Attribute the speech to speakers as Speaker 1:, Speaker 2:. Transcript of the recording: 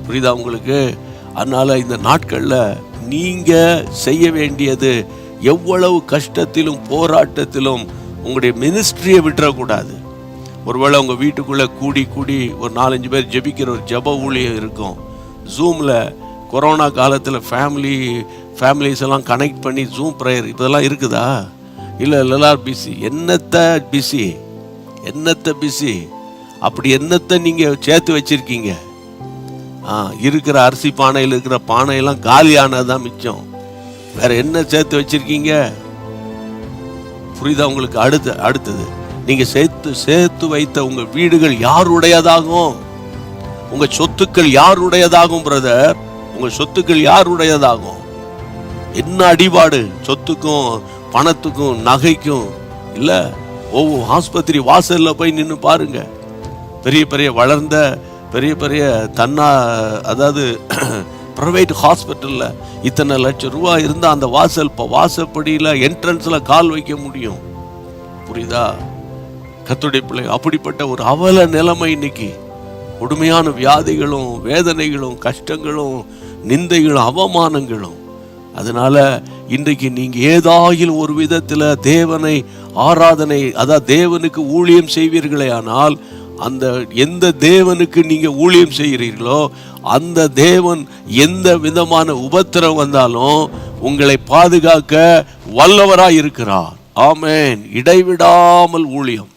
Speaker 1: புரியுதா உங்களுக்கு? அதனால இந்த நாட்களில் நீங்க செய்ய வேண்டியது, எவ்வளவு கஷ்டத்திலும் போராட்டத்திலும் உங்களுடைய மினிஸ்ட்ரியை விட்டுறக்கூடாது. ஒருவேளை உங்கள் வீட்டுக்குள்ளே கூடி ஒரு 4-5 பேர் ஜெபிக்கிற ஒரு ஜெப ஊழியம் இருக்கும். ஜூமில் கொரோனா காலத்தில் ஃபேமிலிஸ் எல்லாம் கனெக்ட் பண்ணி ஜூம் ப்ரேயர் இதெல்லாம் இருக்குதா? இல்லை, எல்லாரும் பிஸி. என்னத்தை பிஸி? அப்படி என்னத்தை நீங்கள் சேர்த்து வச்சிருக்கீங்க? இருக்கிற அரிசி பானையில் இருக்கிற பானையெல்லாம் காலியானதான் மிச்சம். வேற என்ன சேர்த்து வச்சிருக்கீங்க? புரியுதா உங்களுக்கு? அடுத்தது நீங்க சேர்த்து வைத்த உங்க வீடுகள் யாருடையதாகும்? உங்க சொத்துக்கள் யாருடையதாகும்? பிரதர், உங்க சொத்துக்கள் யாருடையதாகும்? என்ன அடிபாடு சொத்துக்கும் பணத்துக்கும் நகைக்கும்? இல்ல, ஒவ்வொரு ஆஸ்பத்திரி வாசல்ல போய் நின்று பாருங்க. பெரிய வளர்ந்த பெரிய அதாவது பிரைவேட் ஹாஸ்பிட்டல்ல இத்தனை லட்சம் ரூபாய் இருந்தா அந்த வாசப்படியில என்ட்ரன்ஸ்ல கால் வைக்க முடியும். புரியுதா? கர்த்தருடைய பிள்ளைகள், அப்படிப்பட்ட ஒரு அவல நிலைமை இன்னைக்கு. கொடுமையான வியாதிகளும் வேதனைகளும் கஷ்டங்களும் நிந்தைகளும் அவமானங்களும். அதனால இன்றைக்கு நீங்க ஏதாயிலும் ஒரு விதத்துல தேவனை ஆராதனை, அதாவது தேவனுக்கு ஊழியம் செய்வீர்களே ஆனால், அந்த எந்த தேவனுக்கு நீங்க ஊழியம் செய்கிறீர்களோ அந்த தேவன் எந்த விதமான உபத்திரம் வந்தாலும் உங்களை பாதுகாக்க வல்லவராய் இருக்கிறார். ஆமென். இடைவிடாமல் ஊழியம்.